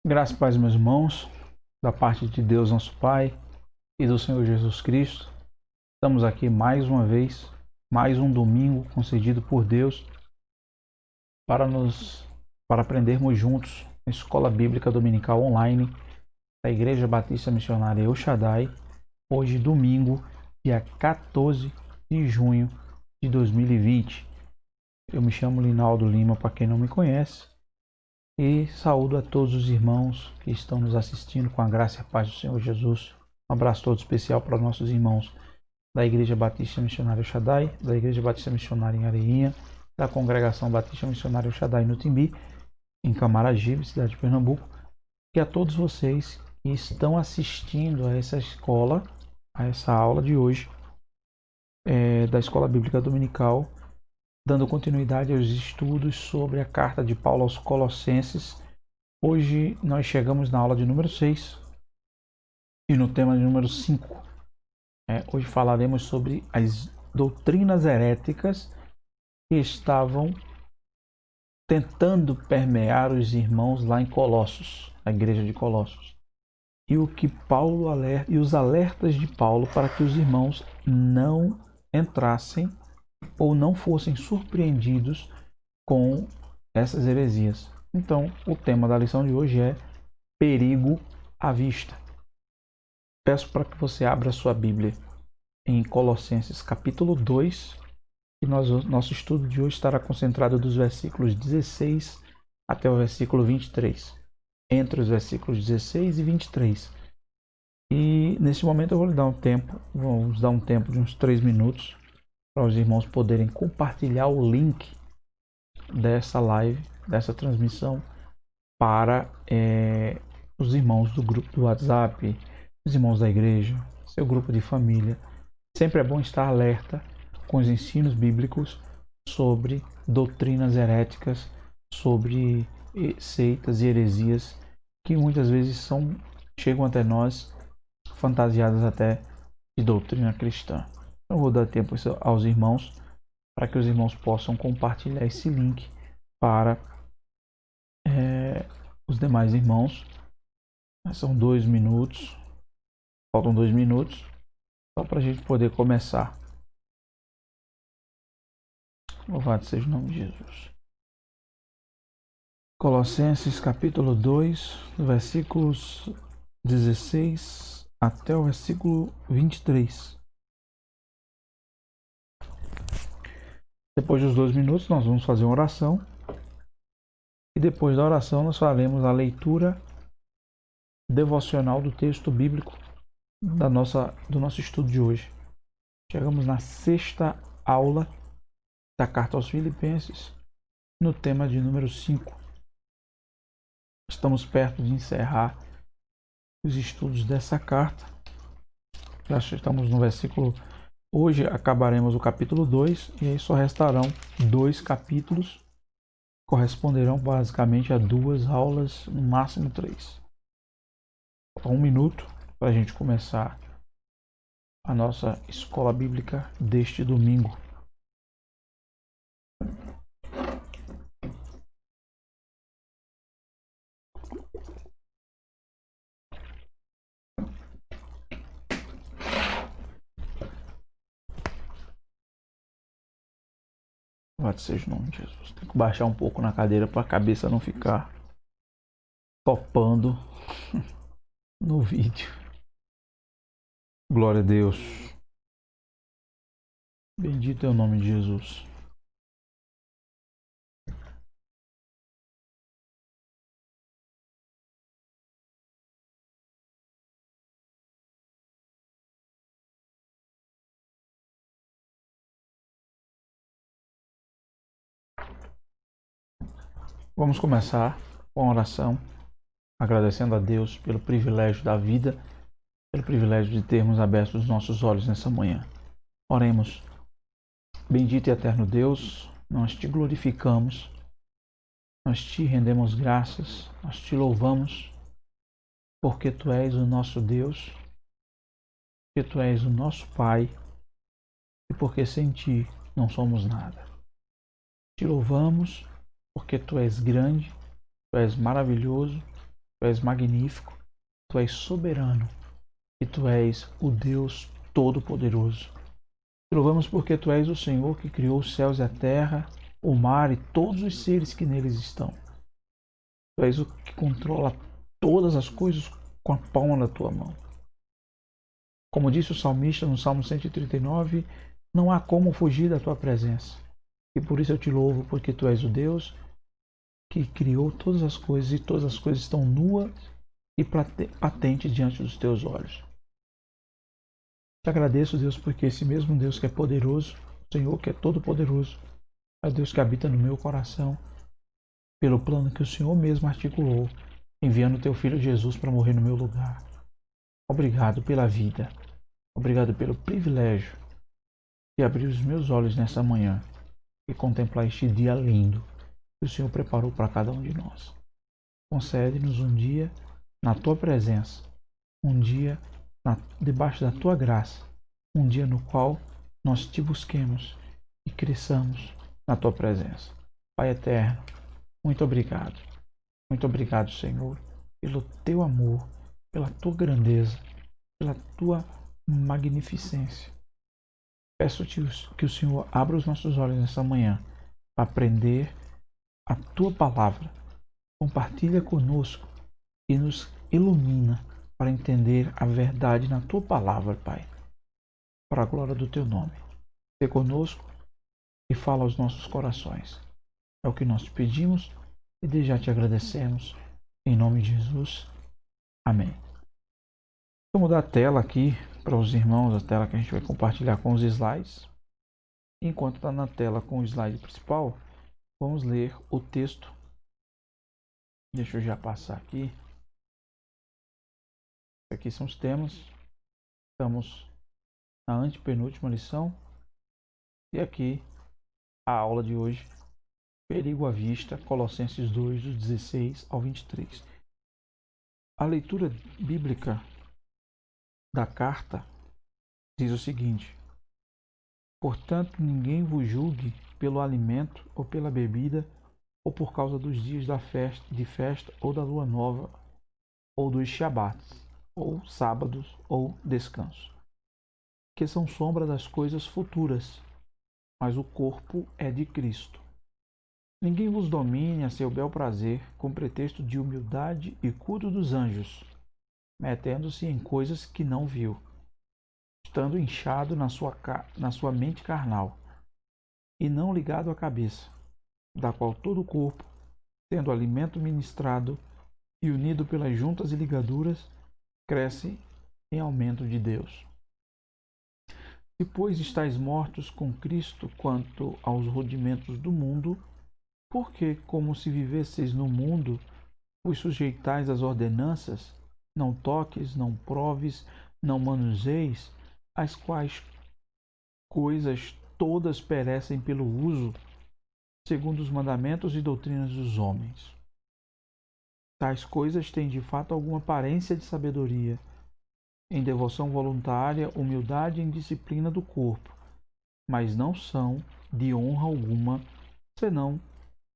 Graças e paz, meus irmãos, da parte de Deus, nosso Pai, e do Senhor Jesus Cristo. Estamos aqui mais uma vez, mais um domingo concedido por Deus para para aprendermos juntos a Escola Bíblica Dominical Online da Igreja Batista Missionária El Shaddai. Hoje, domingo, dia 14 de junho de 2020. Eu me chamo Linaldo Lima, para quem não me conhece. E saúdo a todos os irmãos que estão nos assistindo com a graça e a paz do Senhor Jesus. Um abraço todo especial para os nossos irmãos da Igreja Batista Missionária Shaddai, da Igreja Batista Missionária em Areinha, da Congregação Batista Missionária Shaddai no Timbi, em Camaragibe, cidade de Pernambuco, e a todos vocês que estão assistindo a essa escola, a essa aula de hoje, da Escola Bíblica Dominical, dando continuidade aos estudos sobre a carta de Paulo aos Colossenses. Hoje nós chegamos na aula de número 6 e no tema de número 5. Hoje falaremos sobre as doutrinas heréticas que estavam tentando permear os irmãos lá em Colossos, a igreja de Colossos. E o que Paulo alerta, e os alertas de Paulo para que os irmãos não entrassem ou não fossem surpreendidos com essas heresias. Então, o tema da lição de hoje é perigo à vista. Peço para que você abra sua Bíblia em Colossenses capítulo 2, e nosso estudo de hoje estará concentrado dos versículos 16 até o versículo 23. Entre os versículos 16 e 23. E nesse momento eu vou lhe dar vamos dar um tempo de uns 3 minutos para os irmãos poderem compartilhar o link dessa live, dessa transmissão, para os irmãos do grupo do WhatsApp, os irmãos da igreja, seu grupo de família. Sempre é bom estar alerta com os ensinos bíblicos sobre doutrinas heréticas, sobre seitas e heresias que muitas vezes chegam até nós fantasiadas até de doutrina cristã. Eu vou dar tempo aos irmãos para que os irmãos possam compartilhar esse link para os demais irmãos. São 2 minutos, faltam 2 minutos, só para a gente poder começar. Louvado seja o nome de Jesus. Colossenses capítulo 2, versículos 16 até o versículo 23. Depois dos 2 minutos nós vamos fazer uma oração. E depois da oração nós faremos a leitura devocional do texto bíblico do nosso estudo de hoje. Chegamos na 6ª aula da carta aos Filipenses, no tema de número 5. Estamos perto de encerrar os estudos dessa carta. Já estamos no versículo. Hoje acabaremos o capítulo 2 e aí só restarão 2 capítulos, corresponderão basicamente a 2 aulas, no máximo 3. Falta 1 minuto para a gente começar a nossa escola bíblica deste domingo. Louvado seja o nome de Jesus. Tem que baixar um pouco na cadeira para a cabeça não ficar topando no vídeo. Glória a Deus. Bendito é o nome de Jesus. Vamos começar com a oração, agradecendo a Deus pelo privilégio da vida, pelo privilégio de termos aberto os nossos olhos nessa manhã. Oremos. Bendito e eterno Deus, nós te glorificamos, nós te rendemos graças, nós te louvamos, porque tu és o nosso Deus, porque tu és o nosso Pai, e porque sem ti não somos nada. Te louvamos porque tu és grande, tu és maravilhoso, Tu és magnífico, Tu és soberano e Tu és o Deus Todo-Poderoso. Te louvamos porque Tu és o Senhor que criou os céus e a terra, o mar e todos os seres que neles estão. Tu és o que controla todas as coisas com a palma da Tua mão. Como disse o salmista no Salmo 139, não há como fugir da Tua presença. E por isso eu te louvo, porque Tu és o Deus que criou todas as coisas e todas as coisas estão nuas e patentes diante dos Teus olhos. Te agradeço, Deus, porque esse mesmo Deus que é poderoso, o Senhor que é todo-poderoso, é o Deus que habita no meu coração, pelo plano que o Senhor mesmo articulou, enviando Teu Filho Jesus para morrer no meu lugar. Obrigado pela vida. Obrigado pelo privilégio de abrir os meus olhos nessa manhã e contemplar este dia lindo que o Senhor preparou para cada um de nós. Concede-nos um dia na Tua presença, um dia debaixo da Tua graça, um dia no qual nós Te busquemos e cresçamos na Tua presença. Pai eterno, muito obrigado. Muito obrigado, Senhor, pelo Teu amor, pela Tua grandeza, pela Tua magnificência. Peço-te que o Senhor abra os nossos olhos nessa manhã para aprender a Tua palavra. Compartilha conosco e nos ilumina para entender a verdade na Tua palavra, Pai, para a glória do Teu nome. Sê conosco e fala aos nossos corações. É o que nós te pedimos e desde já te agradecemos. Em nome de Jesus. Amém. Vou mudar a tela aqui para os irmãos, a tela que a gente vai compartilhar com os slides. Enquanto está na tela com o slide principal, vamos ler o texto. Deixa eu já passar aqui. Aqui são os temas. Estamos na antepenúltima lição. E aqui a aula de hoje. Perigo à vista, Colossenses 2, do 16 ao 23. A leitura bíblica da carta diz o seguinte: portanto, ninguém vos julgue pelo alimento ou pela bebida, ou por causa dos dias de festa, ou da lua nova, ou dos shabates, ou sábados, ou descanso, que são sombra das coisas futuras, mas o corpo é de Cristo. Ninguém vos domine a seu bel prazer, com pretexto de humildade e culto dos anjos, metendo-se em coisas que não viu, estando inchado na sua mente carnal, e não ligado à cabeça, da qual todo o corpo, tendo alimento ministrado e unido pelas juntas e ligaduras, cresce em aumento de Deus. Se, pois, estáis mortos com Cristo quanto aos rudimentos do mundo, porque, como se vivesseis no mundo, vos sujeitais às ordenanças, não toques, não proves, não manuseis, as quais coisas todas perecem pelo uso, segundo os mandamentos e doutrinas dos homens. Tais coisas têm de fato alguma aparência de sabedoria, em devoção voluntária, humildade e indisciplina do corpo, mas não são de honra alguma, senão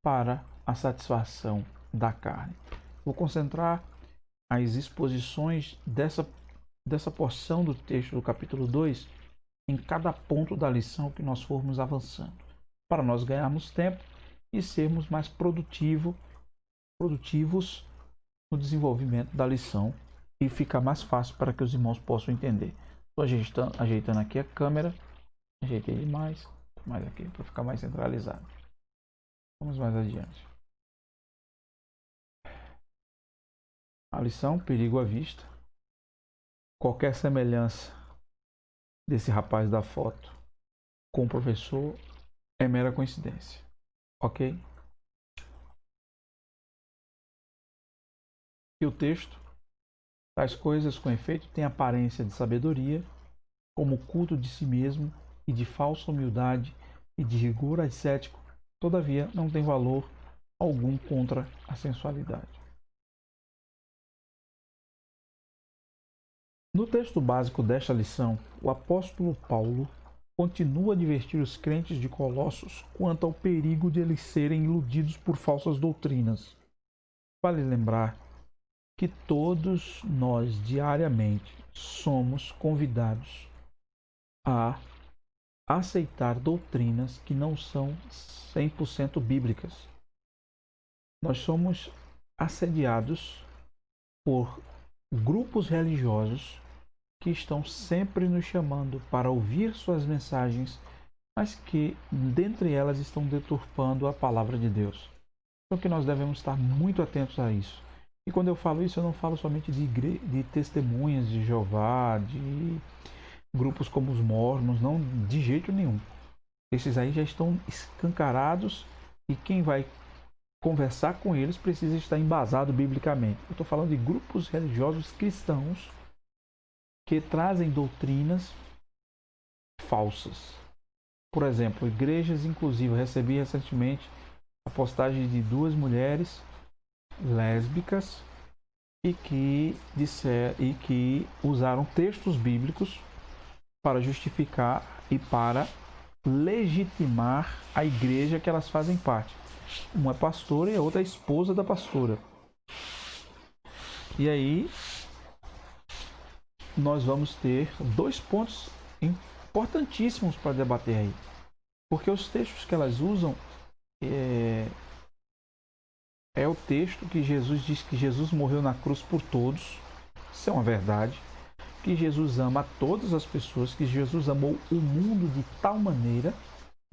para a satisfação da carne. Vou concentrar as exposições dessa porção do texto do capítulo 2 em cada ponto da lição que nós formos avançando, para nós ganharmos tempo e sermos mais produtivos no desenvolvimento da lição e ficar mais fácil para que os irmãos possam entender. Estou ajeitando aqui a câmera, ajeitei demais, mais aqui para ficar mais centralizado. Vamos mais adiante. A lição, perigo à vista. Qualquer semelhança desse rapaz da foto com o professor é mera coincidência, ok? E o texto: tais coisas com efeito têm aparência de sabedoria, como o culto de si mesmo e de falsa humildade e de rigor ascético, todavia não tem valor algum contra a sensualidade. No texto básico desta lição, o apóstolo Paulo continua a advertir os crentes de Colossos quanto ao perigo de eles serem iludidos por falsas doutrinas. Vale lembrar que todos nós diariamente somos convidados a aceitar doutrinas que não são 100% bíblicas. Nós somos assediados por grupos religiosos que estão sempre nos chamando para ouvir suas mensagens, mas que dentre elas estão deturpando a palavra de Deus. Então que nós devemos estar muito atentos a isso. E quando eu falo isso, eu não falo somente de testemunhas de Jeová, de grupos como os mormons, não, de jeito nenhum. Esses aí já estão escancarados e quem vai conversar com eles precisa estar embasado biblicamente. Eu estou falando de grupos religiosos cristãos que trazem doutrinas falsas. Por exemplo, igrejas inclusivas. Recebi recentemente a postagem de 2 mulheres lésbicas e que usaram textos bíblicos para justificar e para legitimar a igreja que elas fazem parte. Uma é pastora e a outra é esposa da pastora. E aí nós vamos ter 2 pontos importantíssimos para debater aí. Porque os textos que elas usam é o texto que Jesus diz que Jesus morreu na cruz por todos. Isso é uma verdade. Que Jesus ama a todas as pessoas, que Jesus amou o mundo de tal maneira.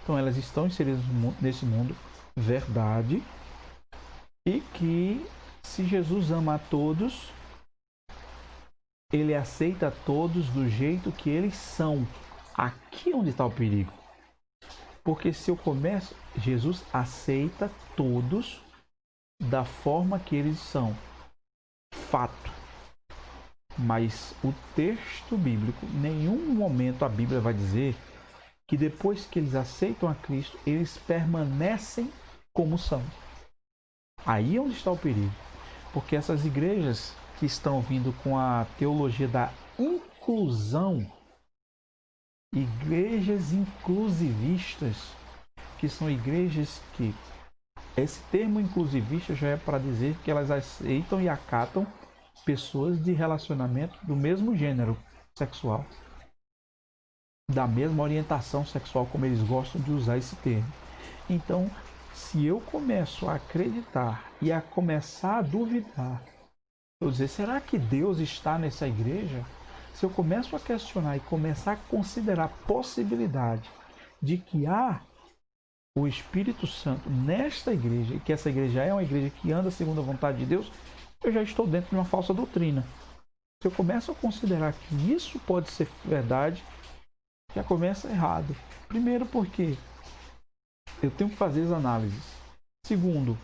Então elas estão inseridas nesse mundo, verdade. E que se Jesus ama a todos, ele aceita todos do jeito que eles são. Aqui onde está o perigo. Porque se eu começo, Jesus aceita todos da forma que eles são. Fato. Mas o texto bíblico, em nenhum momento a Bíblia vai dizer que depois que eles aceitam a Cristo, eles permanecem como são. Aí é onde está o perigo. Porque essas igrejas que estão vindo com a teologia da inclusão, igrejas inclusivistas, que são igrejas que esse termo inclusivista já é para dizer que elas aceitam e acatam pessoas de relacionamento do mesmo gênero sexual, da mesma orientação sexual, como eles gostam de usar esse termo. Então, se eu começo a acreditar e a começar a duvidar, eu dizer, será que Deus está nessa igreja? Se eu começo a questionar e começar a considerar a possibilidade de que há o Espírito Santo nesta igreja, e que essa igreja é uma igreja que anda segundo a vontade de Deus, eu já estou dentro de uma falsa doutrina. Se eu começo a considerar que isso pode ser verdade, já começa errado. Primeiro porque eu tenho que fazer as análises. Segundo,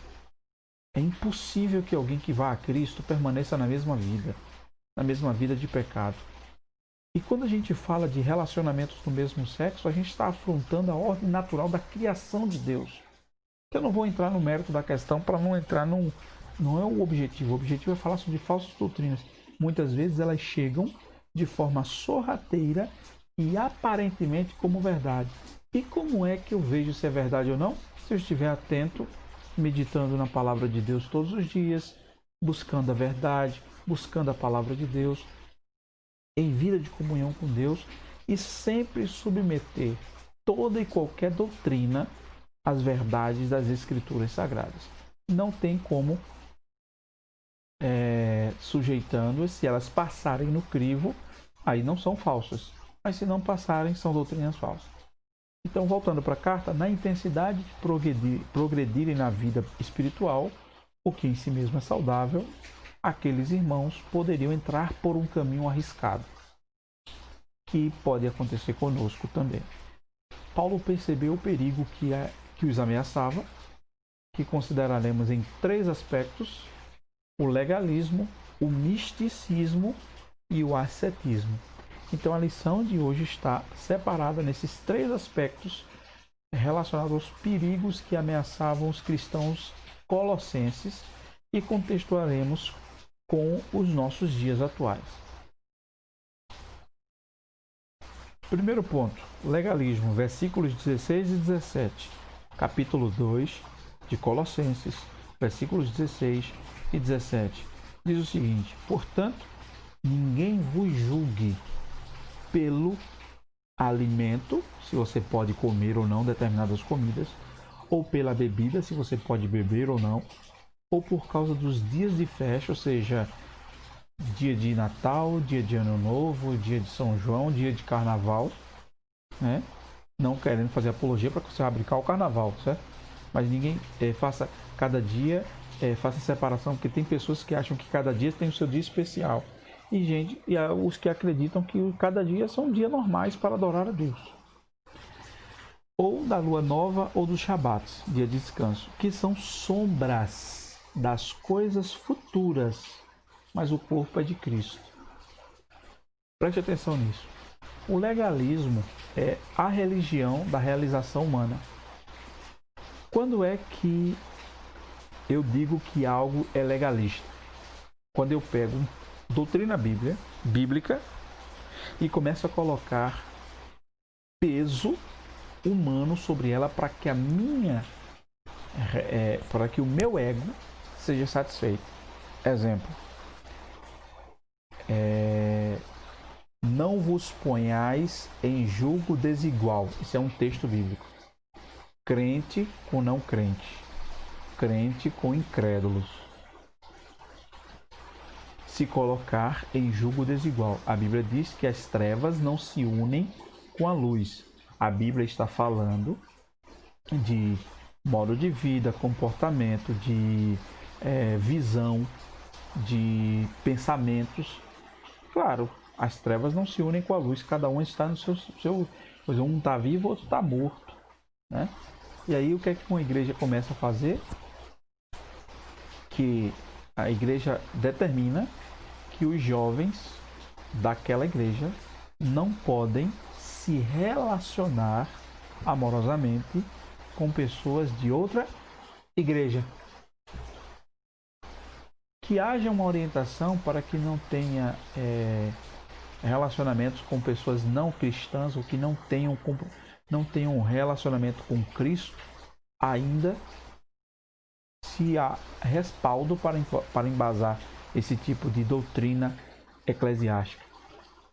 é impossível que alguém que vá a Cristo permaneça na mesma vida de pecado. E quando a gente fala de relacionamentos do mesmo sexo, a gente está afrontando a ordem natural da criação de Deus. Eu não vou entrar no mérito da questão para não entrar num... Não é o objetivo. O objetivo é falar sobre falsas doutrinas. Muitas vezes elas chegam de forma sorrateira e aparentemente como verdade. E como é que eu vejo se é verdade ou não? Se eu estiver atento, meditando na palavra de Deus todos os dias, buscando a verdade, buscando a palavra de Deus, em vida de comunhão com Deus e sempre submeter toda e qualquer doutrina às verdades das Escrituras Sagradas. Não tem como sujeitando-as, se elas passarem no crivo, aí não são falsas. Mas se não passarem, são doutrinas falsas. Então, voltando para a carta, na intensidade de progredirem na vida espiritual, o que em si mesmo é saudável, aqueles irmãos poderiam entrar por um caminho arriscado, que pode acontecer conosco também. Paulo percebeu o perigo que os ameaçava, que consideraremos em 3 aspectos: o legalismo, o misticismo e o ascetismo. Então a lição de hoje está separada nesses 3 aspectos relacionados aos perigos que ameaçavam os cristãos colossenses e contextuaremos com os nossos dias atuais. Primeiro ponto, legalismo, versículos 16 e 17, capítulo 2 de Colossenses, versículos 16 e 17. diz o seguinte: portanto, ninguém vos julgue pelo alimento, se você pode comer ou não determinadas comidas, ou pela bebida, se você pode beber ou não, ou por causa dos dias de festa, ou seja, dia de Natal, dia de Ano Novo, dia de São João, dia de Carnaval, né? Não querendo fazer apologia para você brincar o Carnaval, certo? Mas ninguém faça cada dia, faça separação, porque tem pessoas que acham que cada dia tem o seu dia especial. E gente, e há os que acreditam que cada dia são dias normais para adorar a Deus. Ou da lua nova ou dos Shabats, dia de descanso, que são sombras das coisas futuras, mas o corpo é de Cristo. Preste atenção nisso. O legalismo é a religião da realização humana. Quando é que eu digo que algo é legalista? Quando eu pego doutrina bíblica e começo a colocar peso humano sobre ela para que para que o meu ego seja satisfeito. Exemplo: não vos ponhais em julgo desigual. Isso é um texto bíblico. Crente com não crente, crente com incrédulos. Se colocar em julgo desigual. A Bíblia diz que as trevas não se unem com a luz. A Bíblia está falando de modo de vida, comportamento, de visão, de pensamentos. Claro, as trevas não se unem com a luz, cada um está no seu um está vivo, outro está morto, né? E aí o que é que uma igreja começa a fazer? Que a igreja determina que os jovens daquela igreja não podem se relacionar amorosamente com pessoas de outra igreja. Que haja uma orientação para que não tenha relacionamentos com pessoas não cristãs ou que não tenham um relacionamento com Cristo, ainda se há respaldo para embasar esse tipo de doutrina eclesiástica.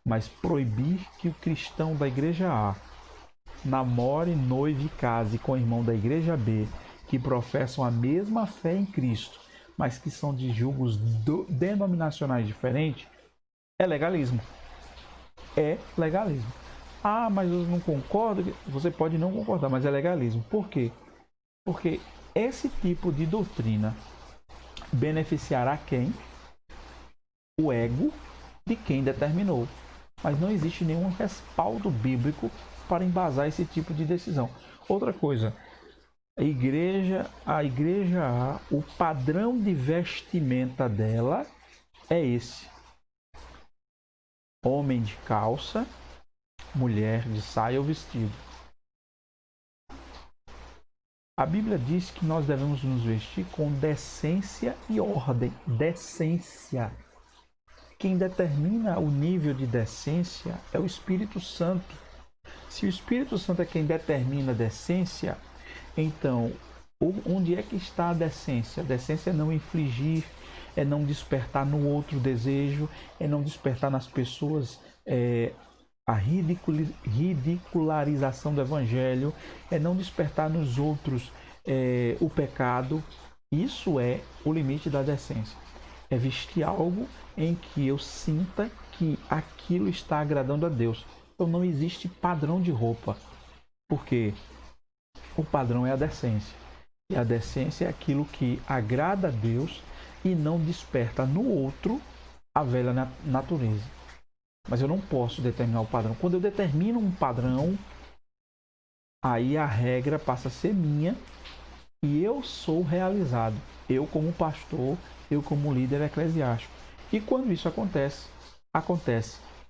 Mas proibir que o cristão da igreja A namore, noive e case com o irmão da igreja B, que professam a mesma fé em Cristo, mas que são de julgos denominacionais diferentes, é legalismo. É legalismo. Ah, mas eu não concordo. Você pode não concordar, mas é legalismo. Por quê? Porque esse tipo de doutrina beneficiará quem? O ego de quem determinou. Mas não existe nenhum respaldo bíblico para embasar esse tipo de decisão. Outra coisa, a igreja A, o padrão de vestimenta dela é esse: homem de calça, mulher de saia ou vestido. A Bíblia diz que nós devemos nos vestir com decência e ordem. Decência. Quem determina o nível de decência é o Espírito Santo. Se o Espírito Santo é quem determina a decência, então onde é que está a decência? A decência é não infligir, é não despertar no outro desejo, é não despertar nas pessoas a ridicularização do Evangelho, é não despertar nos outros o pecado. Isso é o limite da decência. É vestir algo em que eu sinta que aquilo está agradando a Deus. Então não existe padrão de roupa, porque o padrão é a decência. E a decência é aquilo que agrada a Deus e não desperta no outro a velha natureza. Mas eu não posso determinar o padrão. Quando eu determino um padrão, aí a regra passa a ser minha e eu sou realizado. Eu como pastor, eu como líder eclesiástico. E quando isso acontece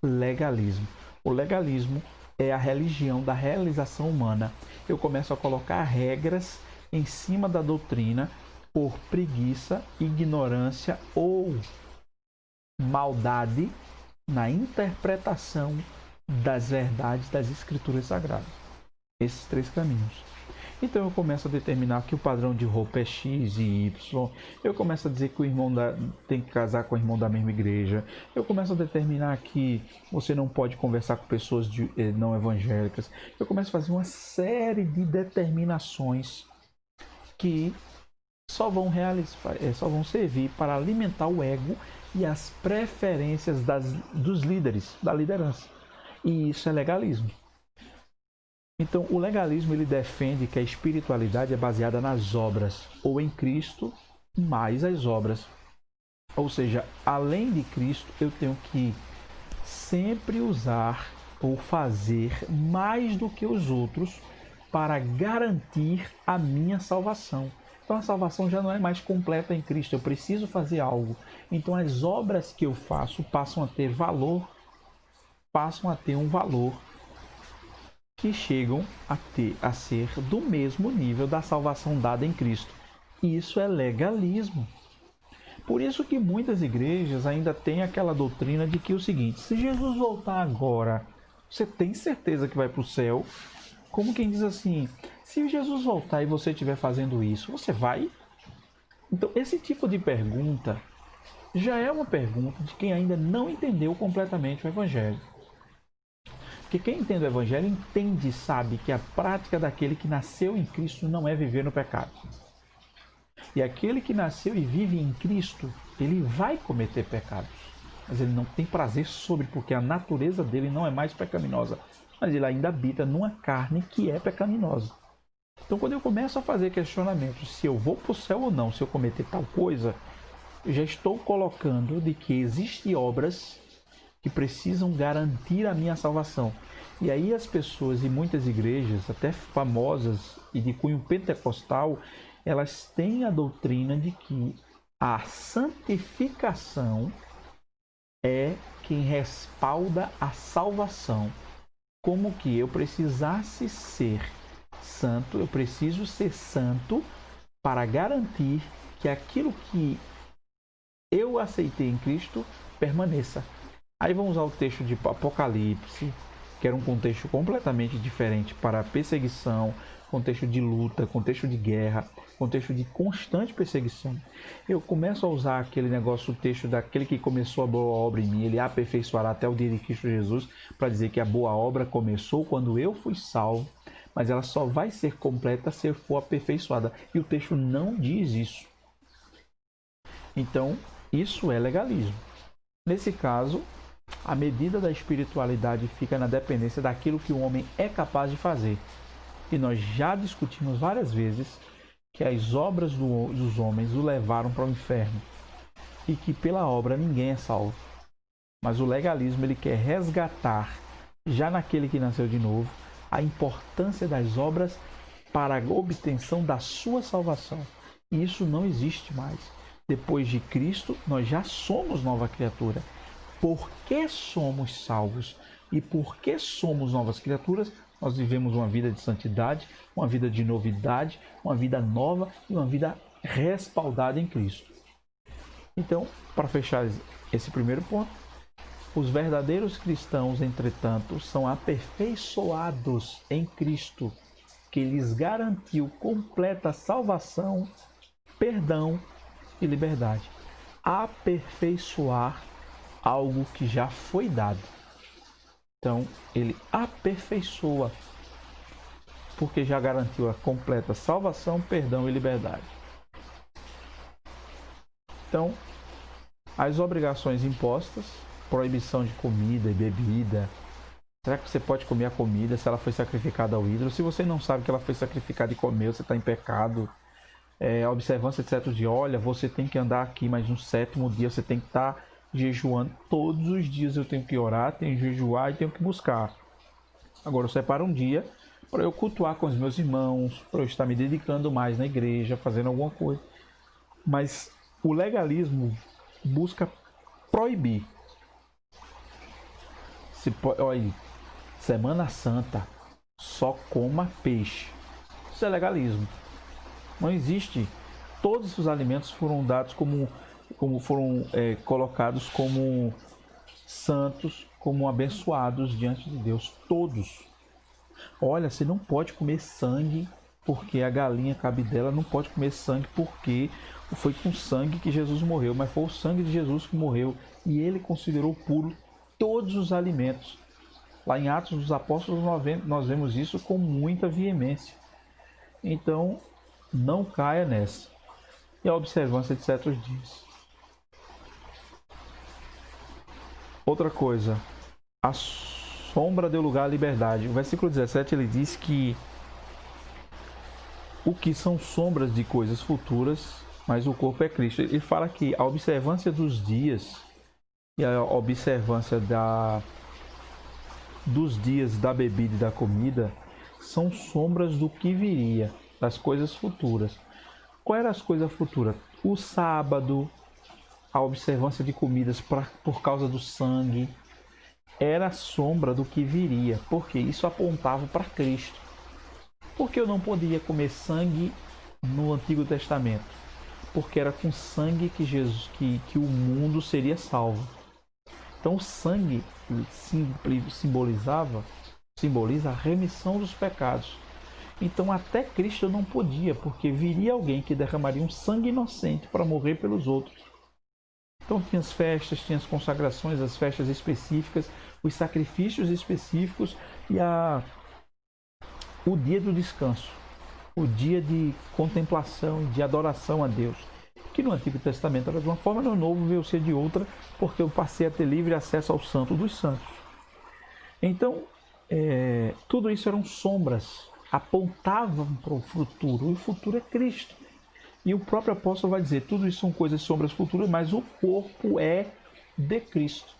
legalismo. O legalismo é a religião da realização humana. Eu começo a colocar regras em cima da doutrina por preguiça, ignorância ou maldade na interpretação das verdades das Escrituras Sagradas. Esses três caminhos. Então eu começo a determinar que o padrão de roupa é X e Y. Eu começo a dizer que o irmão tem que casar com o irmão da mesma igreja. Eu começo a determinar que você não pode conversar com pessoas não evangélicas. Eu começo a fazer uma série de determinações que só vão servir para alimentar o ego e as preferências dos líderes, da liderança. E isso é legalismo. Então, o legalismo ele defende que a espiritualidade é baseada nas obras, ou em Cristo mais as obras. Ou seja, além de Cristo, eu tenho que sempre usar ou fazer mais do que os outros para garantir a minha salvação. Então, a salvação já não é mais completa em Cristo, eu preciso fazer algo. Então, as obras que eu faço passam a ter um valor que chegam a ser do mesmo nível da salvação dada em Cristo. Isso é legalismo. Por isso que muitas igrejas ainda têm aquela doutrina de que o seguinte: se Jesus voltar agora, você tem certeza que vai para o céu? Como quem diz assim, se Jesus voltar e você estiver fazendo isso, você vai? Então, esse tipo de pergunta já é uma pergunta de quem ainda não entendeu completamente o Evangelho. Porque quem entende o Evangelho entende e sabe que a prática daquele que nasceu em Cristo não é viver no pecado. E aquele que nasceu e vive em Cristo, ele vai cometer pecados. Mas ele não tem prazer sobre, porque a natureza dele não é mais pecaminosa. Mas ele ainda habita numa carne que é pecaminosa. Então, quando eu começo a fazer questionamentos se eu vou para o céu ou não, se eu cometer tal coisa, eu já estou colocando de que existem obras que precisam garantir a minha salvação. E aí as pessoas e muitas igrejas, até famosas e de cunho pentecostal, elas têm a doutrina de que a santificação é quem respalda a salvação. Como que eu precisasse ser santo, eu preciso ser santo para garantir que aquilo que eu aceitei em Cristo permaneça. Aí vamos usar o texto de Apocalipse, que era um contexto completamente diferente para perseguição, contexto de luta, contexto de guerra, contexto de constante perseguição. Eu começo a usar aquele negócio, o texto daquele que começou a boa obra em mim, ele aperfeiçoará até o dia de Cristo Jesus, para dizer que a boa obra começou quando eu fui salvo, mas ela só vai ser completa se for aperfeiçoada. E o texto não diz isso. Então, isso é legalismo. Nesse caso, a medida da espiritualidade fica na dependência daquilo que o homem é capaz de fazer. E nós já discutimos várias vezes que as obras dos homens o levaram para o inferno e que pela obra ninguém é salvo. Mas o legalismo ele quer resgatar, já naquele que nasceu de novo, a importância das obras para a obtenção da sua salvação. E isso não existe mais. Depois de Cristo, nós já somos nova criatura. Por que somos salvos e por que somos novas criaturas? Nós vivemos uma vida de santidade, uma vida de novidade, uma vida nova e uma vida respaldada em Cristo. Então, para fechar esse primeiro ponto, os verdadeiros cristãos, entretanto, são aperfeiçoados em Cristo, que lhes garantiu completa salvação, perdão e liberdade. Aperfeiçoar algo que já foi dado. Então, ele aperfeiçoa, porque já garantiu a completa salvação, perdão e liberdade. Então, as obrigações impostas, proibição de comida e bebida. Será que você pode comer a comida se ela foi sacrificada ao ídolo? Se você não sabe que ela foi sacrificada e comeu, você está em pecado. A observância de certos dias, olha, você tem que andar aqui, mas no sétimo dia você tem que estar jejuando. Todos os dias eu tenho que orar, tenho que jejuar e tenho que buscar. Agora eu separo um dia para eu cultuar com os meus irmãos, para eu estar me dedicando mais na igreja, fazendo alguma coisa. Mas o legalismo busca proibir. Olha, Semana Santa, só coma peixe. Isso é legalismo. Não existe. Todos os alimentos foram dados como foram colocados como santos, como abençoados diante de Deus. Todos. Olha, você não pode comer sangue porque a galinha cabidela não pode comer sangue, porque foi com sangue que Jesus morreu, mas foi o sangue de Jesus que morreu, e ele considerou puro todos os alimentos. Lá em Atos dos Apóstolos nós vemos isso com muita veemência. Então, não caia nessa. E a observância de certos dias. Outra coisa, a sombra deu lugar à liberdade. O versículo 17 ele diz que o que são sombras de coisas futuras, mas o corpo é Cristo. Ele fala que a observância dos dias e a observância dos dias da bebida e da comida são sombras do que viria, das coisas futuras. Qual era as coisas futuras? O sábado, a observância de comidas por causa do sangue, era a sombra do que viria, porque isso apontava para Cristo. Porque eu não podia comer sangue no Antigo Testamento? Porque era com sangue que o mundo seria salvo. Então o sangue simboliza a remissão dos pecados. Então até Cristo não podia, porque viria alguém que derramaria um sangue inocente para morrer pelos outros. Então tinha as festas, tinha as consagrações, as festas específicas, os sacrifícios específicos e o dia do descanso, o dia de contemplação e de adoração a Deus, que no Antigo Testamento era de uma forma, no Novo veio ser de outra, porque eu passei a ter livre acesso ao Santo dos Santos. Então, tudo isso eram sombras, apontavam para o futuro, e o futuro é Cristo. E o próprio apóstolo vai dizer, tudo isso são coisas sombras futuras, mas o corpo é de Cristo.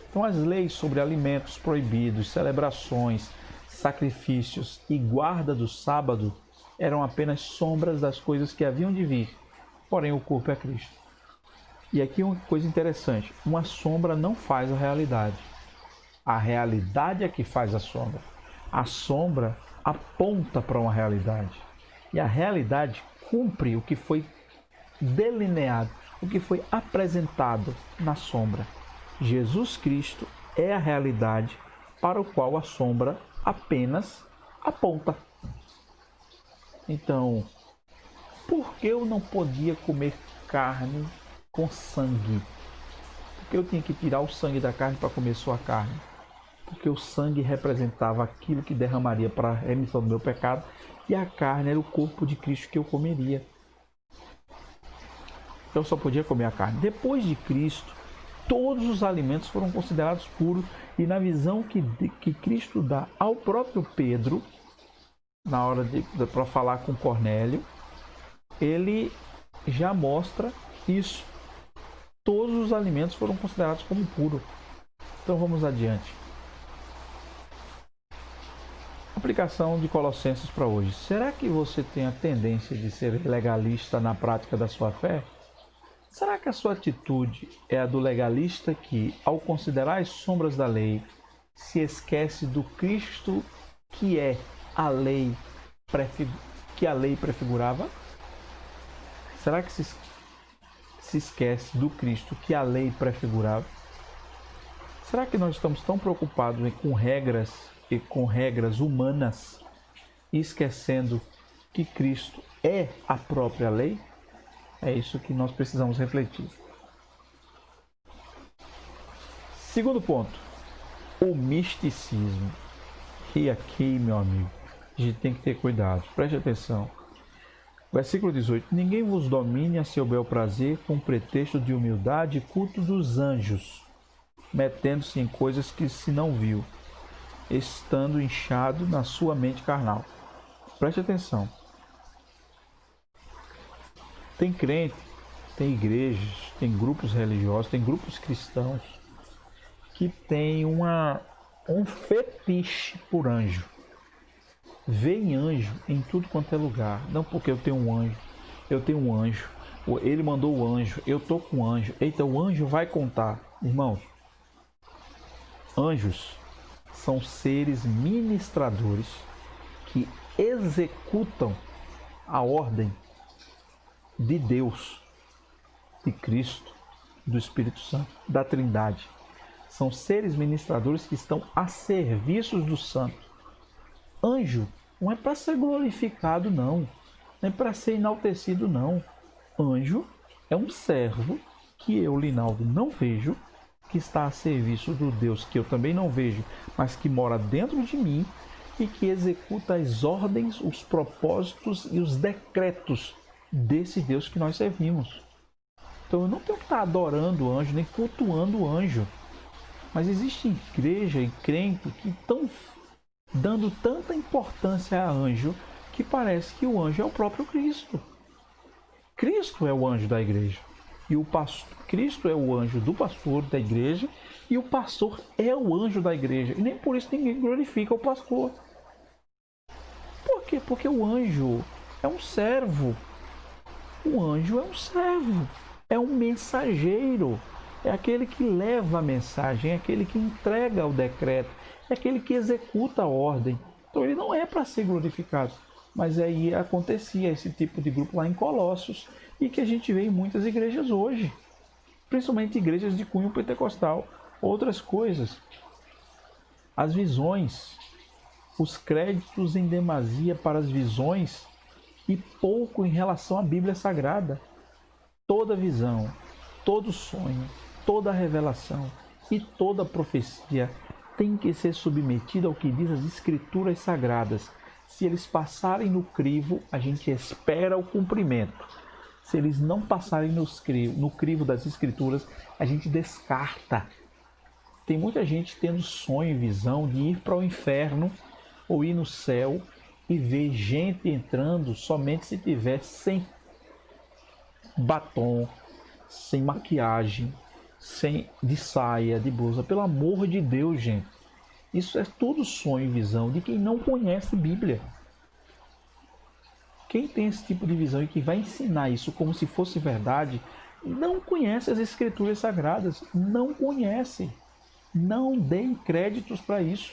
Então as leis sobre alimentos proibidos, celebrações, sacrifícios e guarda do sábado eram apenas sombras das coisas que haviam de vir, porém o corpo é Cristo. E aqui uma coisa interessante, uma sombra não faz a realidade. A realidade é que faz a sombra. A sombra aponta para uma realidade. E a realidade cumpre o que foi delineado, o que foi apresentado na sombra. Jesus Cristo é a realidade para o qual a sombra apenas aponta. Então, por que eu não podia comer carne com sangue? Porque eu tinha que tirar o sangue da carne para comer sua carne? Porque o sangue representava aquilo que derramaria para a remissão do meu pecado, e a carne era o corpo de Cristo que eu comeria. Eu só podia comer a carne. Depois de Cristo, todos os alimentos foram considerados puros, e na visão que Cristo dá ao próprio Pedro, na hora para falar com Cornélio, ele já mostra isso. Todos os alimentos foram considerados como puros. Então vamos adiante. Aplicação de Colossenses para hoje. Será que você tem a tendência de ser legalista na prática da sua fé? Será que a sua atitude é a do legalista que, ao considerar as sombras da lei, se esquece do Cristo que é a lei prefigurava? Será que se esquece do Cristo que a lei prefigurava? Será que nós estamos tão preocupados com regras humanas, esquecendo que Cristo é a própria lei? É isso que nós precisamos refletir. Segundo ponto, o misticismo. E aqui, meu amigo, a gente tem que ter cuidado. Preste atenção. Versículo 18. Ninguém vos domine a seu bel prazer com pretexto de humildade e culto dos anjos, metendo-se em coisas que se não viu, estando inchado na sua mente carnal. Preste atenção. Tem crente, tem igrejas, tem grupos religiosos, tem grupos cristãos que tem um fetiche por anjo. Vem anjo em tudo quanto é lugar. Não porque eu tenho um anjo, ele mandou o anjo, eu estou com um anjo. Eita, o anjo vai contar. Irmãos, anjos são seres ministradores que executam a ordem de Deus, de Cristo, do Espírito Santo, da Trindade. São seres ministradores que estão a serviço do santo. Anjo Não é para ser glorificado, não. Não é para ser enaltecido, não. Anjo é um servo que eu, Linaldo, não vejo, que está a serviço do Deus que eu também não vejo, mas que mora dentro de mim e que executa as ordens, os propósitos e os decretos desse Deus que nós servimos. Então eu não tenho que estar adorando o anjo, nem cultuando o anjo. Mas existe igreja e crente que estão dando tanta importância a anjo que parece que o anjo é o próprio Cristo. Cristo é o anjo da igreja. E o pastor, Cristo é o anjo do pastor da igreja e o pastor é o anjo da igreja. E nem por isso ninguém glorifica o pastor. Por quê? Porque o anjo é um servo. O anjo é um servo. É um mensageiro. É aquele que leva a mensagem, é aquele que entrega o decreto, é aquele que executa a ordem. Então ele não é para ser glorificado. Mas aí acontecia esse tipo de grupo lá em Colossos e que a gente vê em muitas igrejas hoje, principalmente igrejas de cunho pentecostal. Outras coisas, as visões, os créditos em demasia para as visões e pouco em relação à Bíblia Sagrada. Toda visão, todo sonho, toda revelação e toda profecia tem que ser submetida ao que diz as Escrituras Sagradas. Se eles passarem no crivo, a gente espera o cumprimento. Se eles não passarem no crivo das Escrituras, a gente descarta. Tem muita gente tendo sonho e visão de ir para o inferno ou ir no céu e ver gente entrando somente se tiver sem batom, sem maquiagem, de saia, de blusa. Pelo amor de Deus, gente. Isso é tudo sonho e visão de quem não conhece Bíblia. Quem tem esse tipo de visão e que vai ensinar isso como se fosse verdade, não conhece as Escrituras Sagradas. Não conhece. Não deem créditos para isso.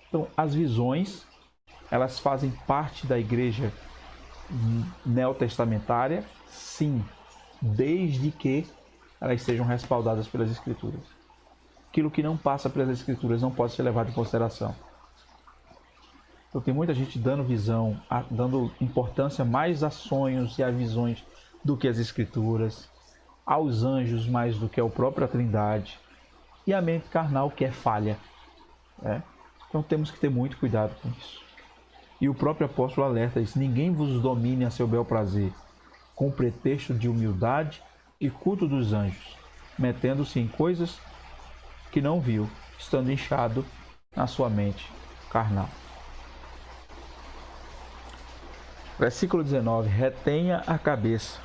Então, as visões, elas fazem parte da igreja neotestamentária? Sim. Desde que elas sejam respaldadas pelas Escrituras. Aquilo que não passa pelas Escrituras não pode ser levado em consideração. Então tem muita gente dando visão, dando importância mais a sonhos e a visões do que as Escrituras, aos anjos mais do que a própria Trindade, e a mente carnal que é falha. Então temos que ter muito cuidado com isso. E o próprio apóstolo alerta isso: ninguém vos domine a seu bel prazer, com pretexto de humildade e culto dos anjos, metendo-se em coisas que não viu, estando inchado na sua mente carnal. Versículo 19: retenha a cabeça,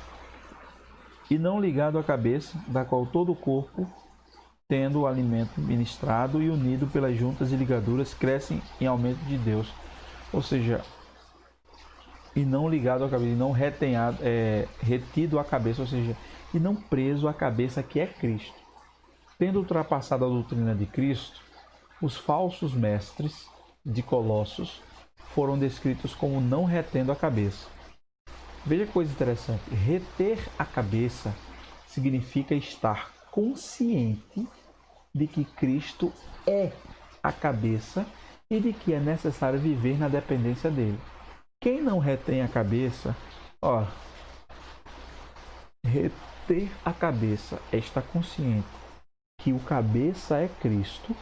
e não ligado à cabeça, da qual todo o corpo, tendo o alimento ministrado e unido pelas juntas e ligaduras, crescem em aumento de Deus. Ou seja, e não ligado à cabeça, e não retido à cabeça, ou seja, e não preso à cabeça que é Cristo. Tendo ultrapassado a doutrina de Cristo, os falsos mestres de Colossos foram descritos como não retendo a cabeça. Veja que coisa interessante. Reter a cabeça significa estar consciente de que Cristo é a cabeça e de que é necessário viver na dependência dele. Quem não retém a cabeça, reter a cabeça é estar consciente que o cabeça é Cristo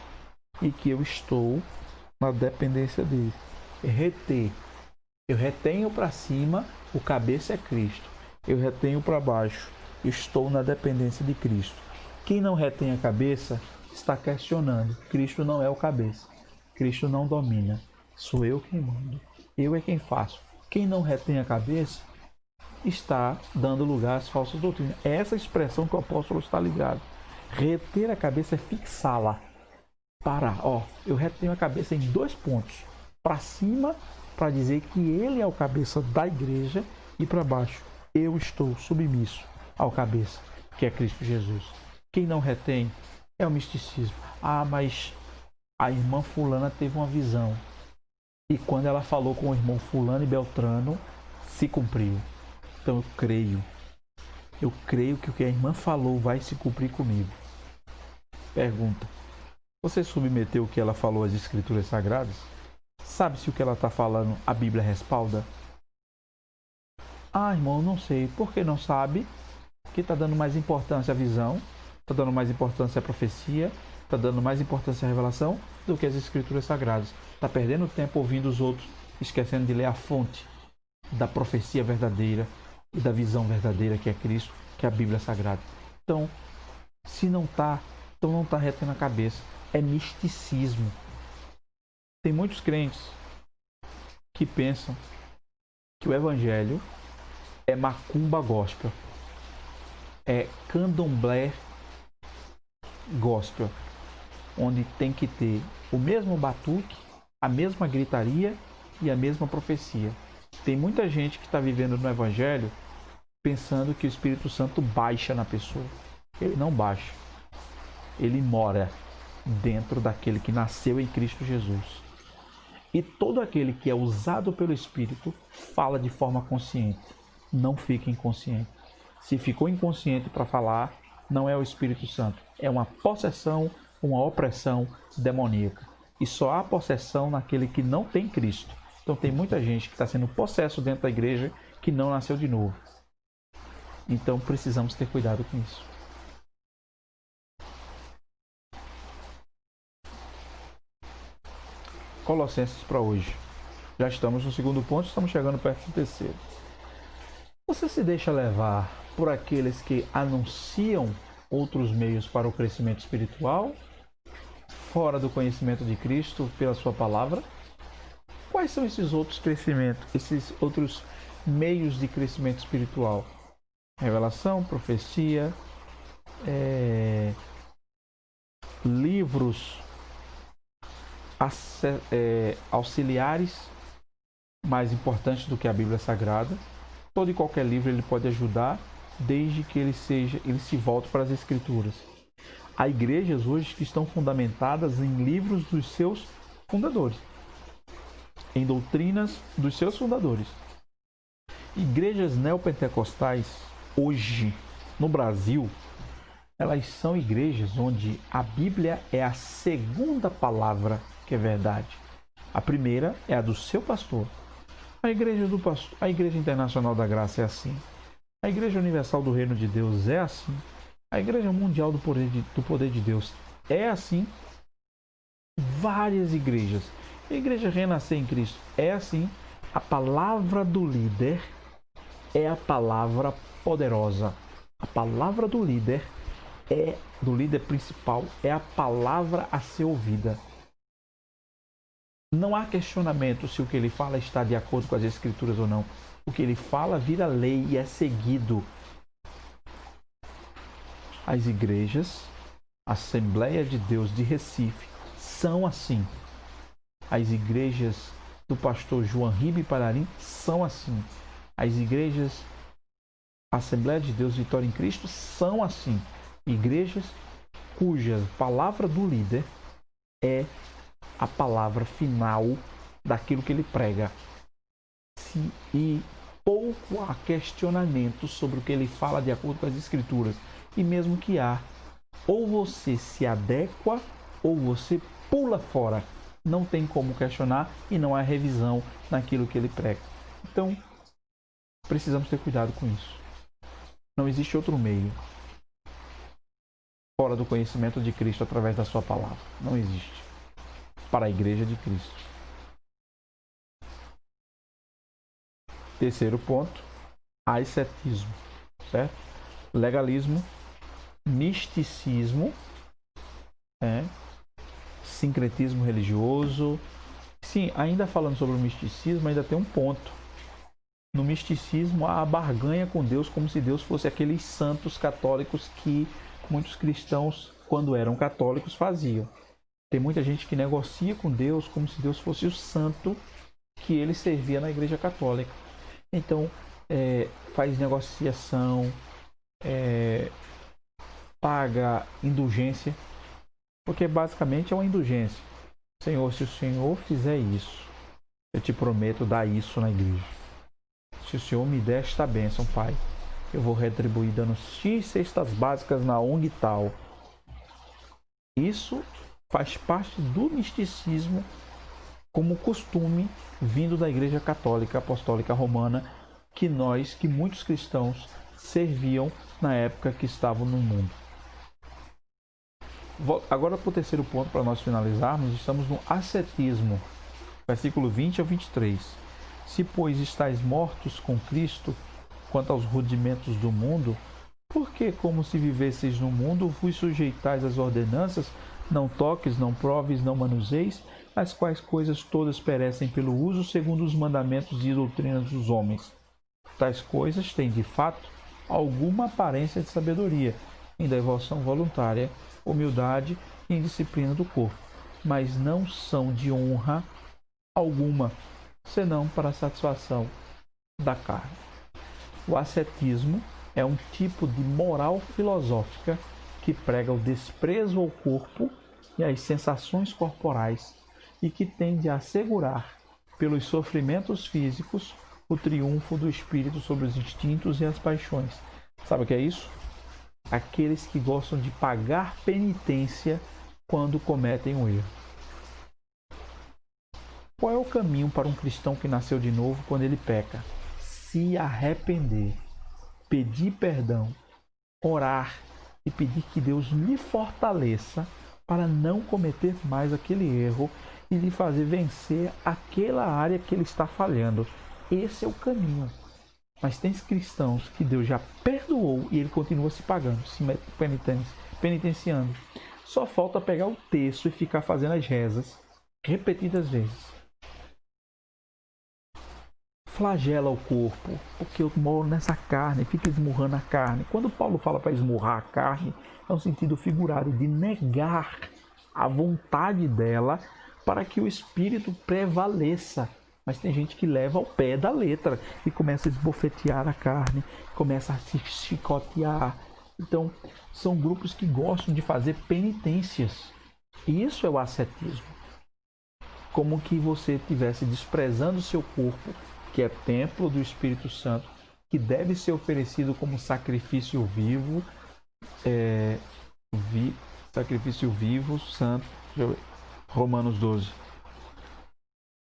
e que eu estou na dependência dele. Reter, eu retenho para cima, o cabeça é Cristo. Eu retenho para baixo, estou na dependência de Cristo. Quem não retém a cabeça está questionando. Cristo não é o cabeça. Cristo não domina. Sou eu quem mando. Eu é quem faço. Quem não retém a cabeça está dando lugar às falsas doutrinas. É essa expressão que o apóstolo está ligado. Reter a cabeça é fixá-la. Parar. Eu retenho a cabeça em 2 pontos. Para cima, para dizer que ele é o cabeça da igreja, e para baixo, eu estou submisso ao cabeça, que é Cristo Jesus. Quem não retém é o misticismo. Mas a irmã fulana teve uma visão, e quando ela falou com o irmão fulano e beltrano, se cumpriu. Então eu creio que o que a irmã falou vai se cumprir comigo. Pergunta: você submeteu o que ela falou às Escrituras Sagradas? Sabe se o que ela está falando a Bíblia respalda? Ah, irmão, não sei. Por que não sabe? Porque está dando mais importância à visão, está dando mais importância à profecia, está dando mais importância à revelação do que às escrituras sagradas. Está perdendo tempo ouvindo os outros, esquecendo de ler a fonte da profecia verdadeira e da visão verdadeira que é Cristo, que é a Bíblia Sagrada. Então, se não está, então não está reto na cabeça. É misticismo. Tem muitos crentes que pensam que o Evangelho é macumba gospel, é candomblé gospel, onde tem que ter o mesmo batuque, a mesma gritaria e a mesma profecia. Tem muita gente que está vivendo no Evangelho pensando que o Espírito Santo baixa na pessoa. Ele não baixa. Ele mora dentro daquele que nasceu em Cristo Jesus. E todo aquele que é usado pelo Espírito fala de forma consciente. Não fica inconsciente. Se ficou inconsciente para falar, não é o Espírito Santo. É uma possessão, uma opressão demoníaca. E só há possessão naquele que não tem Cristo. Então tem muita gente que está sendo possesso dentro da igreja que não nasceu de novo. Então precisamos ter cuidado com isso. Colossenses para hoje. Já estamos no segundo ponto, estamos chegando perto do terceiro. Você se deixa levar por aqueles que anunciam outros meios para o crescimento espiritual, fora do conhecimento de Cristo pela sua palavra? Quais são esses outros crescimentos, esses outros meios de crescimento espiritual? Revelação, profecia, livros auxiliares mais importantes do que a Bíblia Sagrada. Todo e qualquer livro ele pode ajudar, desde que ele se volte para as Escrituras. Há igrejas hoje que estão fundamentadas em livros dos seus fundadores, em doutrinas dos seus fundadores. Igrejas neopentecostais hoje no Brasil, elas são igrejas onde a Bíblia é a segunda palavra que é verdade. A primeira é a do seu pastor. A igreja do pastor, a Igreja Internacional da Graça é assim. A Igreja Universal do Reino de Deus é assim. A Igreja Mundial do Poder de Deus é assim. Várias igrejas. A Igreja Renascer em Cristo é assim. A palavra do líder é a palavra poderosa. A palavra do líder principal, é a palavra a ser ouvida. Não há questionamento se o que ele fala está de acordo com as Escrituras ou não. O que ele fala vira lei e é seguido. As igrejas, Assembleia de Deus de Recife, são assim. As igrejas do pastor João Ribe Pararim são assim. As igrejas Assembleia de Deus Vitória em Cristo são assim. Igrejas cuja palavra do líder é a palavra final daquilo que ele prega. E pouco há questionamento sobre o que ele fala de acordo com as Escrituras. E mesmo que há, ou você se adequa ou você pula fora. Não tem como questionar e não há revisão naquilo que ele prega. Então, precisamos ter cuidado com isso. Não existe outro meio fora do conhecimento de Cristo através da sua palavra. Não existe. Para a Igreja de Cristo. Terceiro ponto, ascetismo, certo? Legalismo, misticismo, sincretismo religioso. Sim, ainda falando sobre o misticismo, ainda tem um ponto. No misticismo, há a barganha com Deus, como se Deus fosse aqueles santos católicos que muitos cristãos, quando eram católicos, faziam. Tem muita gente que negocia com Deus como se Deus fosse o santo que ele servia na Igreja Católica. Então, faz negociação, paga indulgência, porque basicamente é uma indulgência. Senhor, se o Senhor fizer isso, eu te prometo dar isso na igreja. Se o Senhor me der esta bênção, Pai, eu vou retribuir dando X cestas básicas na ONG tal. Isso faz parte do misticismo como costume vindo da Igreja Católica Apostólica Romana, que muitos cristãos serviam na época que estavam no mundo. Agora para o terceiro ponto, para nós finalizarmos, estamos no ascetismo, versículo 20 ao 23. Se, pois, estáis mortos com Cristo quanto aos rudimentos do mundo, por que, como se vivesseis no mundo, vos sujeitais às ordenanças, não toques, não proves, não manuseis, as quais coisas todas perecem pelo uso segundo os mandamentos e doutrinas dos homens? Tais coisas têm, de fato, alguma aparência de sabedoria, em devoção voluntária, humildade e indisciplina do corpo, mas não são de honra alguma, senão para a satisfação da carne. O ascetismo é um tipo de moral filosófica que prega o desprezo ao corpo e às sensações corporais e que tende a assegurar, pelos sofrimentos físicos, o triunfo do espírito sobre os instintos e as paixões. Sabe o que é isso? Aqueles que gostam de pagar penitência quando cometem um erro. Qual é o caminho para um cristão que nasceu de novo quando ele peca? Se arrepender, pedir perdão, orar e pedir que Deus lhe fortaleça para não cometer mais aquele erro e lhe fazer vencer aquela área que ele está falhando. Esse é o caminho. Mas tem cristãos que Deus já perdoou e ele continua se pagando, se penitenciando. Só falta pegar o texto e ficar fazendo as rezas repetidas vezes. Flagela o corpo, porque eu moro nessa carne, fica esmurrando a carne. Quando Paulo fala para esmurrar a carne, é um sentido figurado de negar a vontade dela para que o espírito prevaleça. Mas tem gente que leva ao pé da letra e começa a esbofetear a carne, começa a se chicotear. Então, são grupos que gostam de fazer penitências. E isso é o ascetismo. Como que você estivesse desprezando o seu corpo, que é templo do Espírito Santo, que deve ser oferecido como sacrifício vivo, sacrifício vivo, santo. Romanos 12.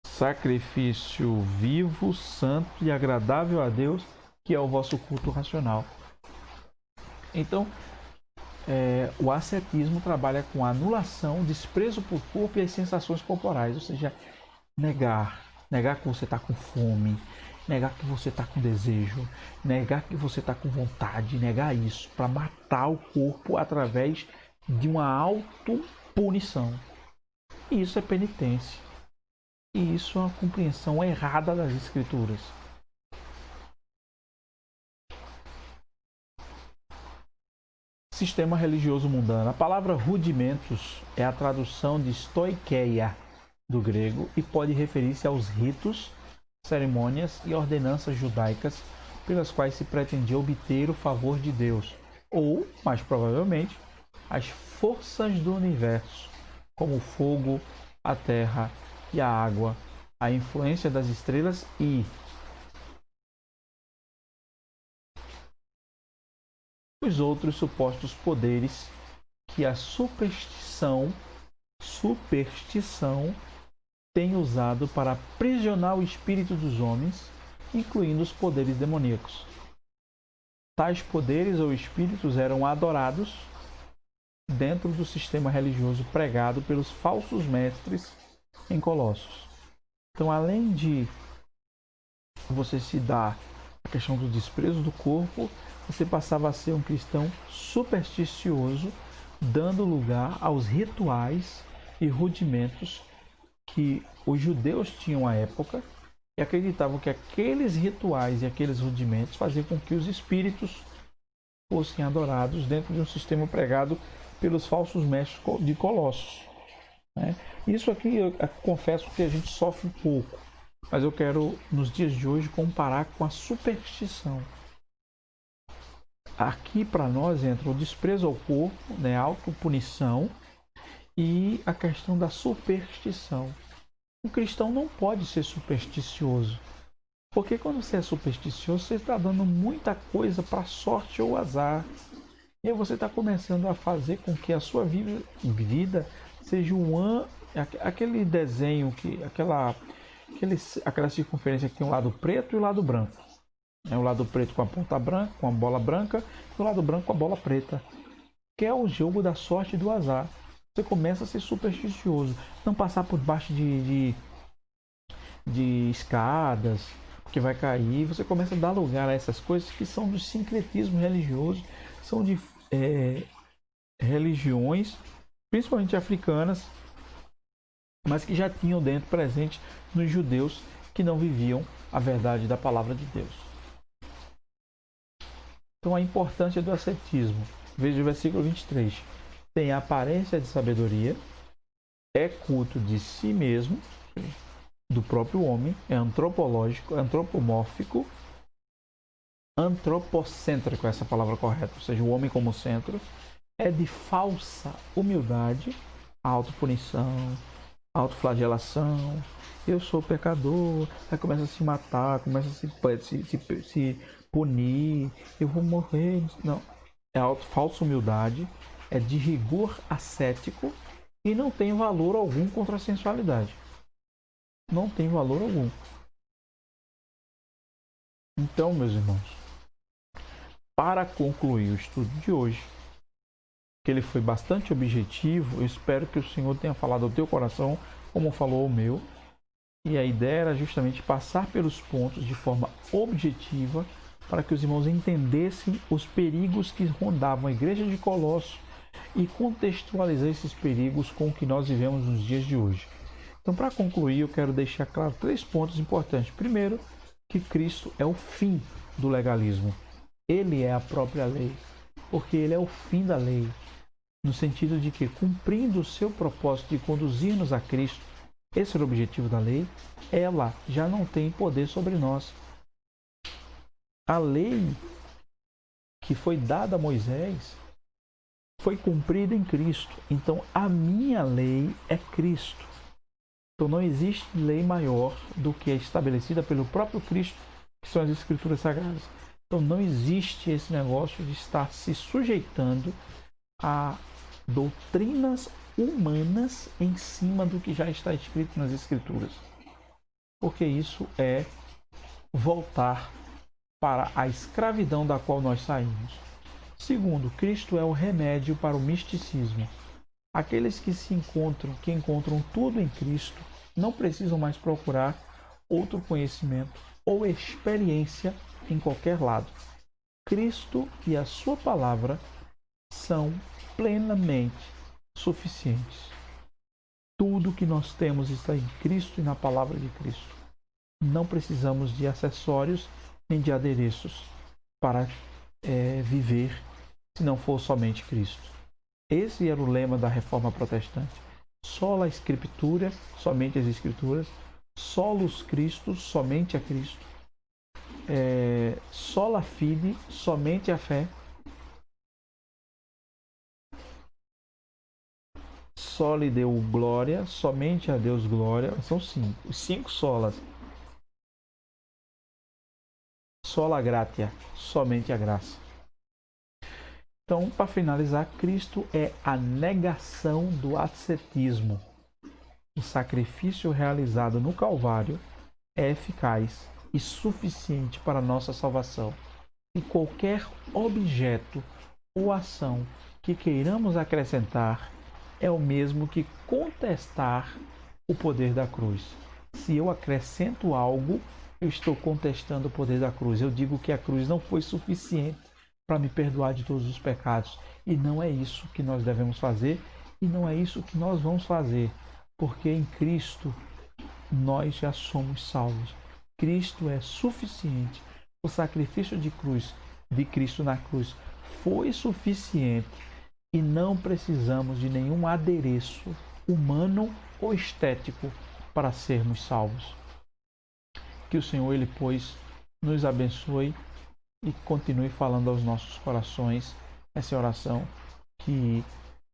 Sacrifício vivo, santo e agradável a Deus, que é o vosso culto racional. Então, o ascetismo trabalha com a anulação, desprezo por corpo e as sensações corporais, ou seja, negar que você está com fome, negar que você está com desejo, negar que você está com vontade, negar isso, para matar o corpo através de uma autopunição. E isso é penitência. E isso é uma compreensão errada das Escrituras. Sistema religioso mundano. A palavra rudimentos é a tradução de stoikeia do grego e pode referir-se aos ritos, cerimônias e ordenanças judaicas pelas quais se pretendia obter o favor de Deus, ou, mais provavelmente, as forças do universo, como o fogo, a terra e a água, a influência das estrelas e os outros supostos poderes que a superstição tem usado para aprisionar o espírito dos homens, incluindo os poderes demoníacos. Tais poderes ou espíritos eram adorados dentro do sistema religioso pregado pelos falsos mestres em Colossos. Então, além de você se dar a questão do desprezo do corpo, você passava a ser um cristão supersticioso, dando lugar aos rituais e rudimentos que os judeus tinham à época e acreditavam que aqueles rituais e aqueles rudimentos faziam com que os espíritos fossem adorados dentro de um sistema pregado pelos falsos mestres de Colossos. Isso aqui eu confesso que a gente sofre um pouco, mas eu quero nos dias de hoje comparar com a superstição. Aqui para nós entra o desprezo ao corpo, a autopunição e a questão da superstição. O cristão não pode ser supersticioso, porque quando você é supersticioso, você está dando muita coisa para sorte ou azar. E aí você está começando a fazer com que a sua vida seja aquele desenho, aquela circunferência que tem um lado preto e o lado branco. O lado preto com a ponta branca, com a bola branca, e o lado branco com a bola preta. Que é o jogo da sorte e do azar. Você começa a ser supersticioso. Não passar por baixo de escadas, que vai cair. Você começa a dar lugar a essas coisas que são do sincretismo religioso, são de religiões, principalmente africanas, mas que já tinham dentro presente nos judeus que não viviam a verdade da palavra de Deus. Então a importância do ascetismo. Veja o versículo 23. Tem a aparência de sabedoria, é culto de si mesmo, do próprio homem, é antropológico, antropomórfico, antropocêntrico, essa palavra correta, ou seja, o homem como centro, é de falsa humildade, autopunição, autoflagelação. Eu sou pecador, aí começa a se matar, começa a se punir, eu vou morrer. Não, é falsa humildade, é de rigor ascético e não tem valor algum contra a sensualidade. Não tem valor algum. Então, meus irmãos, para concluir o estudo de hoje, que ele foi bastante objetivo, eu espero que o Senhor tenha falado ao teu coração, como falou ao meu. E a ideia era justamente passar pelos pontos de forma objetiva para que os irmãos entendessem os perigos que rondavam a igreja de Colossos e contextualizar esses perigos com o que nós vivemos nos dias de hoje. Então, para concluir, eu quero deixar claro 3 pontos importantes. Primeiro, que Cristo é o fim do legalismo. Ele é a própria lei, porque ele é o fim da lei, no sentido de que, cumprindo o seu propósito de conduzir-nos a Cristo, esse era o objetivo da lei, ela já não tem poder sobre nós. A lei que foi dada a Moisés foi cumprida em Cristo. Então, a minha lei é Cristo. Então, não existe lei maior do que a estabelecida pelo próprio Cristo, que são as Escrituras Sagradas. Então, não existe esse negócio de estar se sujeitando a doutrinas humanas em cima do que já está escrito nas Escrituras. Porque isso é voltar para a escravidão da qual nós saímos. Segundo, Cristo é o remédio para o misticismo. Aqueles que encontram tudo em Cristo, não precisam mais procurar outro conhecimento ou experiência em qualquer lado. Cristo e a sua palavra são plenamente suficientes. Tudo que nós temos está em Cristo e na palavra de Cristo. Não precisamos de acessórios nem de adereços para viver, se não for somente Cristo. Esse era o lema da Reforma Protestante. Sola Scriptura, somente as Escrituras. Solus Christus, somente a Cristo. Sola Fide, somente a fé. Soli Deo Glória, somente a Deus glória. São 5. Os 5 solas. Sola Gratia, somente a graça. Então, para finalizar, Cristo é a negação do ascetismo. O sacrifício realizado no Calvário é eficaz e suficiente para a nossa salvação. E qualquer objeto ou ação que queiramos acrescentar é o mesmo que contestar o poder da cruz. Se eu acrescento algo, eu estou contestando o poder da cruz. Eu digo que a cruz não foi suficiente para me perdoar de todos os pecados. E não é isso que nós devemos fazer, e não é isso que nós vamos fazer, porque em Cristo nós já somos salvos. Cristo é suficiente. O sacrifício de Cristo na cruz foi suficiente e não precisamos de nenhum adereço humano ou estético para sermos salvos. Que o Senhor, pois, nos abençoe e continue falando aos nossos corações essa oração que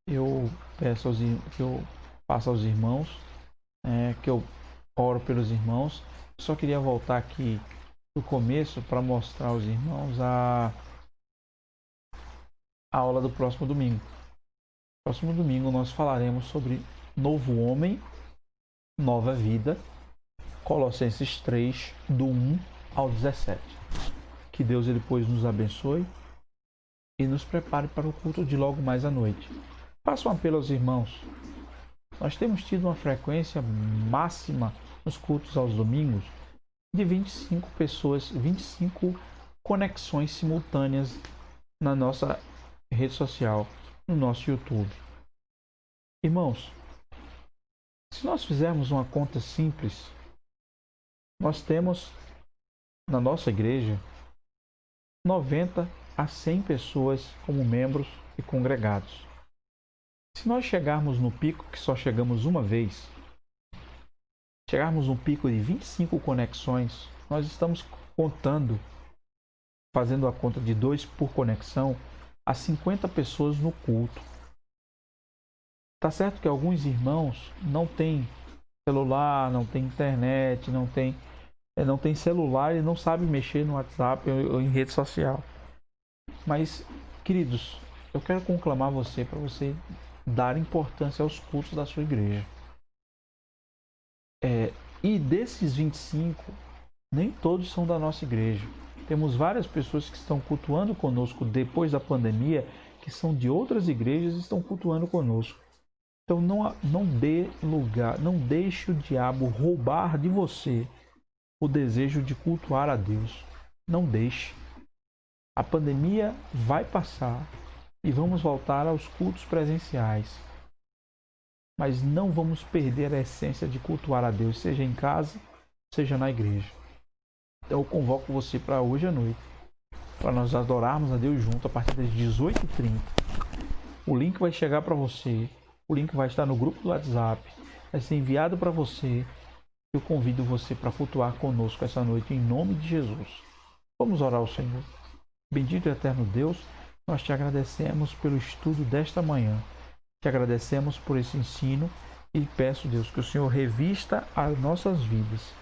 eu peço que eu faço aos irmãos, que eu oro pelos irmãos. Só queria voltar aqui do começo para mostrar aos irmãos a aula do próximo domingo. Próximo domingo nós falaremos sobre novo homem, nova vida. Colossenses 3, do 1 ao 17. Que Deus ele depois nos abençoe e nos prepare para o culto de logo mais à noite. Faço um apelo aos irmãos. Nós temos tido uma frequência máxima nos cultos aos domingos de 25 pessoas, 25 conexões simultâneas na nossa rede social, no nosso YouTube. Irmãos, se nós fizermos uma conta simples, nós temos na nossa igreja 90 a 100 pessoas como membros e congregados. Se nós chegarmos no pico, que só chegamos uma vez, chegarmos no pico de 25 conexões, nós estamos contando, fazendo a conta de 2 por conexão, a 50 pessoas no culto. Tá certo que alguns irmãos não têm celular, não têm internet, não tem celular e não sabem mexer no WhatsApp ou em rede social. Mas, queridos, eu quero conclamar você para você dar importância aos cultos da sua igreja. E desses 25, nem todos são da nossa igreja. Temos várias pessoas que estão cultuando conosco depois da pandemia, que são de outras igrejas e estão cultuando conosco. Então não dê lugar, não deixe o diabo roubar de você o desejo de cultuar a Deus. Não deixe. A pandemia vai passar e vamos voltar aos cultos presenciais. Mas não vamos perder a essência de cultuar a Deus, seja em casa, seja na igreja. Então eu convoco você para hoje à noite, para nós adorarmos a Deus junto a partir das 18h30. O link vai chegar para você, o link vai estar no grupo do WhatsApp, vai ser enviado para você. Eu convido você para cultuar conosco essa noite em nome de Jesus. Vamos orar ao Senhor. Bendito e eterno Deus, nós te agradecemos pelo estudo desta manhã. Te agradecemos por esse ensino e peço, Deus, que o Senhor revista as nossas vidas,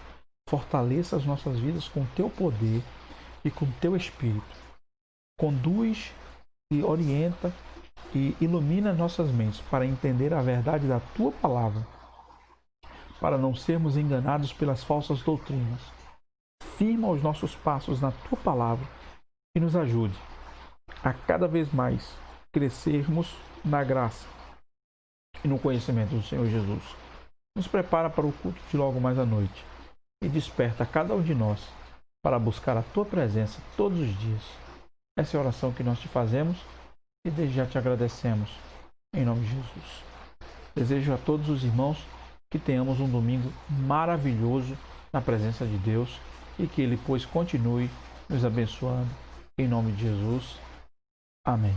fortaleça as nossas vidas com o teu poder e com o teu Espírito. Conduz e orienta e ilumina nossas mentes para entender a verdade da tua palavra, para não sermos enganados pelas falsas doutrinas. Firma os nossos passos na tua palavra e nos ajude a cada vez mais crescermos na graça e no conhecimento do Senhor Jesus. Nos prepara para o culto de logo mais à noite e desperta cada um de nós para buscar a tua presença todos os dias. Essa é a oração que nós te fazemos e desde já te agradecemos em nome de Jesus. Desejo a todos os irmãos que tenhamos um domingo maravilhoso na presença de Deus e que Ele, pois, continue nos abençoando em nome de Jesus. Amém.